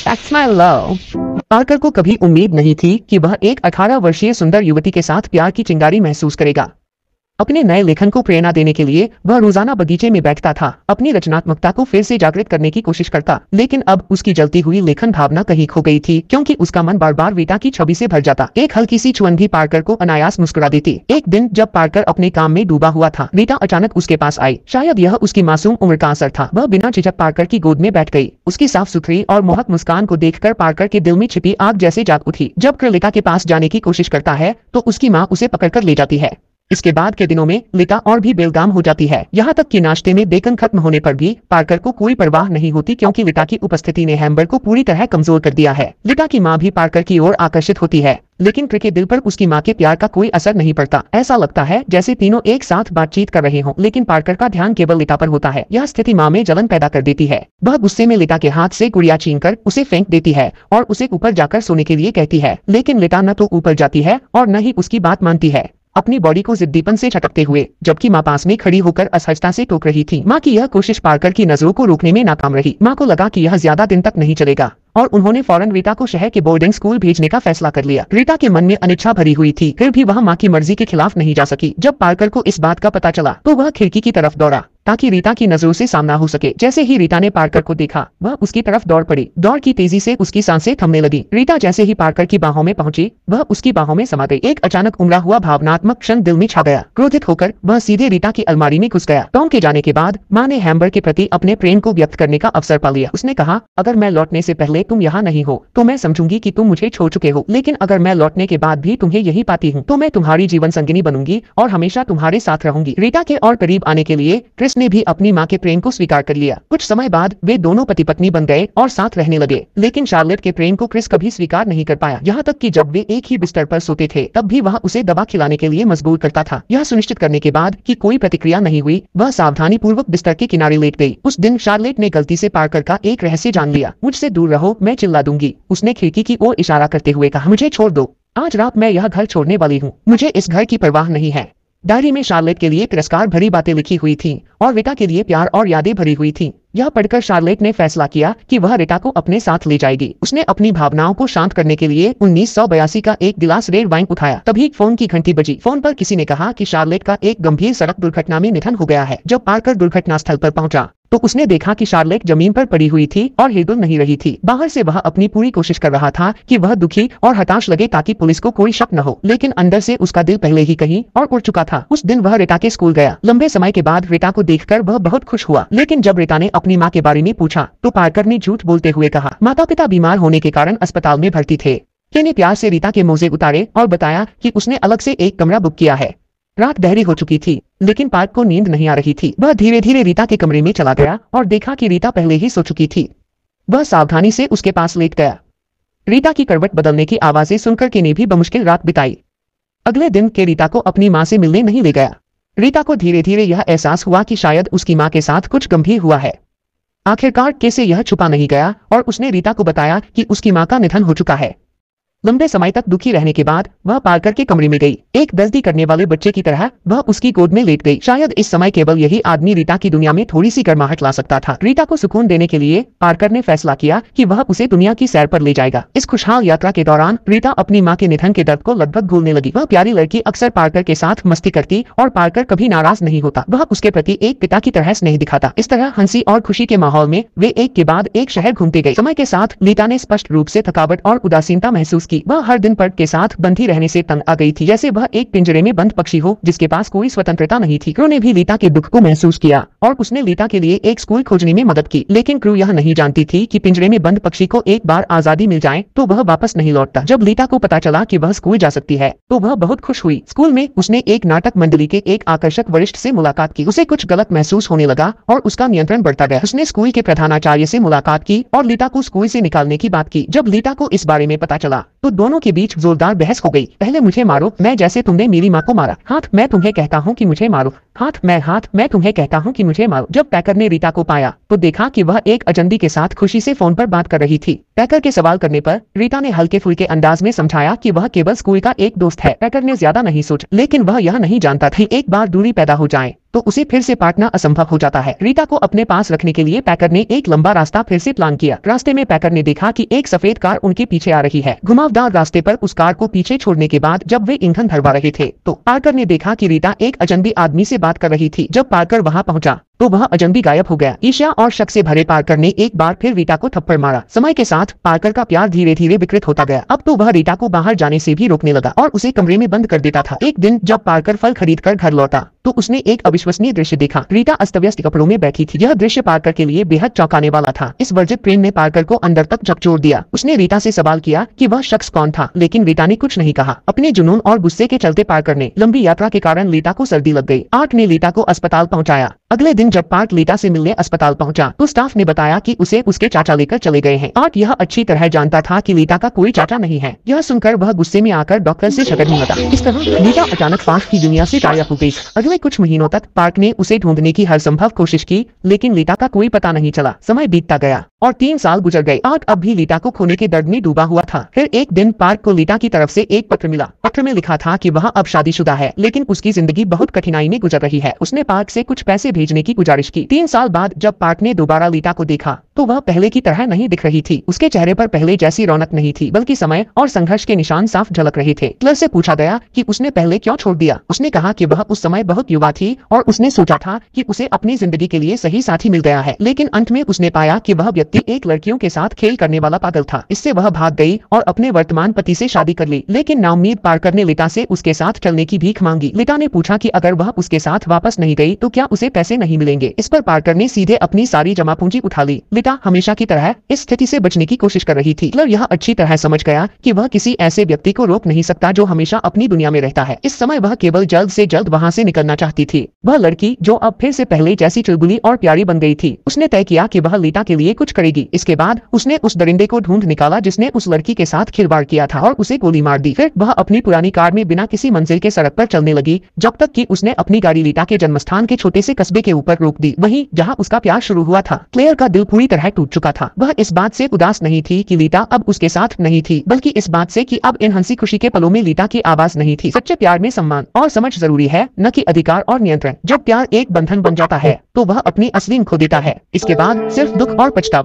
That's my love। Parker को कभी उम्मीद नहीं थी कि वह एक 18 वर्षीय सुंदर युवती के साथ प्यार की चिंगारी महसूस करेगा। अपने नए लेखन को प्रेरणा देने के लिए वह रोजाना बगीचे में बैठता था, अपनी रचनात्मकता को फिर से जागृत करने की कोशिश करता। लेकिन अब उसकी जलती हुई लेखन भावना कहीं खो गई थी, क्योंकि उसका मन बार बार रीटा की छवि से भर जाता। एक हल्की सी चुअन भी पार्कर को अनायास मुस्कुरा देती। एक दिन जब पार्कर अपने काम में डूबा हुआ था, रीटा अचानक उसके पास आई। शायद यह उसकी मासूम उम्र का असर था। वह बिना झिझक पार्कर की गोद में बैठ गई। उसकी साफ सुथरी और मोहक मुस्कान को देखकर पार्कर के दिल में छिपी आग जैसे जाग उठी। जब रीटा के पास जाने की कोशिश करता है तो उसकी माँ उसे पकड़कर ले जाती है। इसके बाद के दिनों में रीटा और भी बेलगाम हो जाती है, यहाँ तक कि नाश्ते में बेकन खत्म होने पर भी पार्कर को कोई परवाह नहीं होती, क्योंकि रीटा की उपस्थिति ने हैम्बर को पूरी तरह कमजोर कर दिया है। रीटा की माँ भी पार्कर की ओर आकर्षित होती है, लेकिन के दिल पर उसकी माँ के प्यार का कोई असर नहीं पड़ता। ऐसा लगता है जैसे तीनों एक साथ बातचीत कर रहे हों, लेकिन पार्कर का ध्यान केवल रीटा पर होता है। यह स्थिति माँ में जलन पैदा कर देती है। वह गुस्से में रीटा के हाथ से गुड़िया छीनकर उसे फेंक देती है और उसे ऊपर जाकर सोने के लिए कहती है, लेकिन रीटा न तो ऊपर जाती है और न ही उसकी बात मानती है, अपनी बॉडी को जिद्दीपन से झटकते हुए, जबकि माँ पास में खड़ी होकर असहजता से टोक रही थी। माँ की यह कोशिश पार्कर की नजरों को रोकने में नाकाम रही। माँ को लगा कि यह ज्यादा दिन तक नहीं चलेगा और उन्होंने फौरन रीटा को शहर के बोर्डिंग स्कूल भेजने का फैसला कर लिया। रीटा के मन में अनिच्छा भरी हुई थी, फिर भी वह माँ की मर्जी के खिलाफ नहीं जा सकी। जब पार्कर को इस बात का पता चला तो वह खिड़की की तरफ दौड़ा ताकि रीटा की नजरों से सामना हो सके। जैसे ही रीटा ने पार्कर को देखा, वह उसकी तरफ दौड़ पड़ी। दौड़ की तेजी से उसकी सांसें थमने लगी। रीटा जैसे ही पार्कर की बाहों में पहुंची, वह उसकी बाहों में समा गई। एक अचानक उमड़ा हुआ भावनात्मक क्षण दिल में छा गया। क्रोधित होकर वह सीधे रीटा की अलमारी में घुस गया। टॉम के जाने के बाद माँ ने हैम्बर के प्रति अपने प्रेम को व्यक्त करने का अवसर पा लिया। उसने कहा, अगर मैं लौटने से पहले तुम यहाँ नहीं हो तो मैं समझूंगी कि तुम मुझे छोड़ चुके हो, लेकिन अगर मैं लौटने के बाद भी तुम्हें यही पाती हूँ तो मैं तुम्हारी जीवन संगिनी बनूंगी और हमेशा तुम्हारे साथ रहूंगी। रीटा के और करीब आने के लिए क्रिस ने भी अपनी माँ के प्रेम को स्वीकार कर लिया। कुछ समय बाद वे दोनों पति पत्नी बन गए और साथ रहने लगे, लेकिन शार्लेट के प्रेम को क्रिस कभी स्वीकार नहीं कर पाया। यहाँ तक कि जब वे एक ही बिस्तर पर सोते थे तब भी वह उसे दवा खिलाने के लिए मजबूर करता था। यह सुनिश्चित करने के बाद कि कोई प्रतिक्रिया नहीं हुई, वह सावधानी पूर्वक बिस्तर के किनारे लेट गई। उस दिन शार्लेट ने गलती से पार्कर का एक रहस्य जान लिया। मुझसे दूर रहो, मैं चिल्ला दूंगी, उसने खिड़की की ओर इशारा करते हुए कहा। मुझे छोड़ दो, आज रात मैं यह घर छोड़ने वाली हूँ, मुझे इस घर की परवाह नहीं है। डायरी में शार्लेट के लिए तिरस्कार भरी बातें लिखी हुई थीं और रीटा के लिए प्यार और यादें भरी हुई थीं। यह पढ़कर शार्लेट ने फैसला किया कि वह रीटा को अपने साथ ले जाएगी। उसने अपनी भावनाओं को शांत करने के लिए 1982 का एक गिलास रेड वाइन उठाया। तभी फोन की घंटी बजी। फोन पर किसी ने कहा कि शार्लेट का एक गंभीर सड़क दुर्घटना में निधन हो गया है। जब पार्कर दुर्घटना स्थल पर पहुंचा तो उसने देखा कि शार्लेट जमीन पर पड़ी हुई थी और हिल नहीं रही थी। बाहर से वह अपनी पूरी कोशिश कर रहा था कि वह दुखी और हताश लगे ताकि पुलिस को कोई शक न हो, लेकिन अंदर से उसका दिल पहले ही कहीं और उड़ चुका था। उस दिन वह रीटा के स्कूल गया। लंबे समय के बाद रीटा को देखकर वह बहुत खुश हुआ, लेकिन जब रीटा ने अपनी माँ के बारे में पूछा तो पार्कर ने झूठ बोलते हुए कहा, माता पिता बीमार होने के कारण अस्पताल में भर्ती थे। के ने प्यार से रीटा के मोजे उतारे और बताया कि उसने अलग से एक कमरा बुक किया है। रात गहरी हो चुकी थी, लेकिन पार्क को नींद नहीं आ रही थी। वह धीरे धीरे रीटा के कमरे में चला गया और देखा कि रीटा पहले ही सो चुकी थी। वह सावधानी से उसके पास लेट गया। रीटा की करवट बदलने की आवाजें सुनकर के ने भी बमुश्किल रात बिताई। अगले दिन के रीटा को अपनी माँ से मिलने नहीं ले गया। रीटा को धीरे धीरे यह एहसास हुआ कि शायद उसकी माँ के साथ कुछ गंभीर हुआ है। आखिरकार के से यह छुपा नहीं गया और उसने रीटा को बताया कि उसकी माँ का निधन हो चुका है। लंबे समय तक दुखी रहने के बाद वह पार्कर के कमरे में गई। एक बेइज्जती करने वाले बच्चे की तरह वह उसकी गोद में लेट गई। शायद इस समय केवल यही आदमी रीटा की दुनिया में थोड़ी सी गर्माहट ला सकता था। रीटा को सुकून देने के लिए पार्कर ने फैसला किया कि वह उसे दुनिया की सैर पर ले जाएगा। इस खुशहाल यात्रा के दौरान रीटा अपनी माँ के निधन के दर्द को लगभग भूलने लगी। वह प्यारी लड़की अक्सर पार्कर के साथ मस्ती करती और पार्कर कभी नाराज नहीं होता। वह उसके प्रति एक पिता की तरह स्नेह दिखाता। इस तरह हंसी और खुशी के माहौल में वे एक के बाद एक शहर घूमते गए। समय के साथ रीटा ने स्पष्ट रूप से थकावट और उदासीनता महसूस की। वह हर दिन के साथ बंधी रहने से तंग आ गई थी, जैसे वह एक पिंजरे में बंद पक्षी हो जिसके पास कोई स्वतंत्रता नहीं थी। क्रू ने भी रीटा के दुख को महसूस किया और उसने रीटा के लिए एक स्कूल खोजने में मदद की, लेकिन क्रू यह नहीं जानती थी कि पिंजरे में बंद पक्षी को एक बार आजादी मिल जाए तो वह वापस नहीं लौटता। जब रीटा को पता चला कि वह स्कूल जा सकती है तो वह बहुत खुश हुई। स्कूल में उसने एक नाटक मंडली के एक आकर्षक वरिष्ठ से मुलाकात की। उसे कुछ गलत महसूस होने लगा और उसका नियंत्रण बढ़ता गया। उसने स्कूल के प्रधानाचार्य से मुलाकात की और रीटा को स्कूल से निकालने की बात की। जब रीटा को इस बारे में पता चला तो दोनों के बीच जोरदार बहस हो गई। पहले मुझे मारो, मैं जैसे तुमने मेरी माँ को मारा। हाथ मैं तुम्हें कहता हूँ कि मुझे मारो। हाथ मैं तुम्हें कहता हूँ कि मुझे मारो। जब पैकर ने रीटा को पाया तो देखा कि वह एक अजनबी के साथ खुशी से फोन पर बात कर रही थी। पैकर के सवाल करने पर रीटा ने हल्के फुल्के अंदाज में समझाया कि वह केवल स्कूल का एक दोस्त है। पैकर ने ज्यादा नहीं सोचा, लेकिन वह यह नहीं जानता था कि एक बार दूरी पैदा हो जाए तो उसे फिर से पाटना असंभव हो जाता है। रीटा को अपने पास रखने के लिए पैकर ने एक लंबा रास्ता फिर से प्लान किया। रास्ते में पैकर ने देखा कि एक सफेद कार उनके पीछे आ रही है। घुमावदार रास्ते पर उस कार को पीछे छोड़ने के बाद जब वे ईंधन भरवा रहे थे तो पार्कर ने देखा कि रीटा एक अजनबी आदमी से बात कर रही थी। जब पार्कर वहां पहुंचा तो वह अजनबी गायब हो गया। ईर्ष्या और शक से भरे पार्कर ने एक बार फिर रीटा को थप्पड़ मारा। समय के साथ पार्कर का प्यार धीरे धीरे विकृत होता गया। अब तो वह रीटा को बाहर जाने से भी रोकने लगा और उसे कमरे में बंद कर देता था। एक दिन जब पार्कर फल खरीद कर घर लौटा तो उसने एक अविश्वसनीय दृश्य देखा। रीटा अस्त व्यस्त कपड़ों में बैठी थी। यह दृश्य पार्कर के लिए बेहद चौंकाने वाला था। इस वर्जित प्रेम ने पार्कर को अंदर तक झकझोर दिया। उसने रीटा से सवाल किया कि वह शख्स कौन था, लेकिन रीटा ने कुछ नहीं कहा। अपने जुनून और गुस्से के चलते पार्कर ने लंबी यात्रा के कारण रीटा को सर्दी लग गई। आर्ट ने रीटा को अस्पताल पहुंचाया। अगले दिन जब पार्क रीटा से मिलने अस्पताल पहुंचा तो स्टाफ ने बताया कि उसे उसके चाचा लेकर चले गए हैं। आर्ट यह अच्छी तरह जानता था कि रीटा का कोई चाचा नहीं है। यह सुनकर वह गुस्से में आकर डॉक्टर से झगड़ने लगा। इस तरह रीटा अचानक पार्क की दुनिया से गायब हो गई। अगले कुछ महीनों तक पार्क ने उसे ढूंढने की हर संभव कोशिश की, लेकिन रीटा का कोई पता नहीं चला। समय बीतता गया और 3 साल गुजर गए। आर्ट अब भी रीटा को खोने के दर्द में डूबा हुआ था। फिर एक दिन पार्क को रीटा की तरफ से एक पत्र मिला। पत्र में लिखा था कि वह अब शादीशुदा है, लेकिन उसकी जिंदगी बहुत कठिनाई में गुजर रही है। उसने पार्क से कुछ पैसे भेजने की गुजारिश की। 3 साल बाद जब पार्क ने दोबारा रीटा को देखा तो वह पहले की तरह नहीं दिख रही थी। उसके चेहरे पर पहले जैसी रौनक नहीं थी, बल्कि समय और संघर्ष के निशान साफ झलक रहे थे। क्लर से पूछा गया कि उसने पहले क्यों छोड़ दिया। उसने कहा कि वह उस समय बहुत युवा थी और उसने सोचा था कि उसे अपनी जिंदगी के लिए सही साथी मिल गया है, लेकिन अंत में उसने पाया कि वह व्यक्ति एक लड़कियों के साथ खेल करने वाला पागल था। इससे वह भाग गई और अपने वर्तमान पति से शादी कर ली। लेकिन नाउम्मीद पार्कर ने लीटा से उसके साथ चलने की भीख मांगी। लीटा ने पूछा कि अगर वह उसके साथ वापस नहीं गई तो क्या उसे पैसे नहीं मिलेंगे। इस पर पार्कर ने सीधे अपनी सारी जमा पूंजी उठा ली। लीटा हमेशा की तरह इस स्थिति से बचने की कोशिश कर रही थी। क्लर यह अच्छी तरह समझ गया कि वह किसी ऐसे व्यक्ति को रोक नहीं सकता जो हमेशा अपनी दुनिया में रहता है। इस समय वह केवल जल्द से जल्द वहां से निकलना चाहती थी। वह लड़की जो अब फिर से पहले जैसी चुलबुली और प्यारी बन गई थी। उसने तय किया कि वह लीटा के लिए कुछ करेगी। इसके बाद उसने उस दरिंदे को ढूंढ निकाला जिसने उस लड़की के साथ खिलवाड़ किया था और उसे गोली मार दी। फिर वह अपनी पुरानी कार में बिना किसी मंजिल के सड़क पर चलने लगी, जब तक कि उसने अपनी गाड़ी लीटा के जन्मस्थान के छोटे से कस्बे के ऊपर रोक दी, वहीं जहां उसका प्यार शुरू हुआ था। क्लेयर का दिल पूरी तरह टूट चुका था। वह इस बात से उदास नहीं थी कि लीटा अब उसके साथ नहीं थी, बल्कि इस बात से कि अब इन हंसी खुशी के पलों में लीटा की आवाज नहीं थी। सच्चे प्यार में सम्मान और समझ जरूरी है, न कि अधिकार और नियंत्रण। जब प्यार एक बंधन बन जाता है तो वह अपनी असली खो देता है। इसके बाद सिर्फ दुख और पछतावा।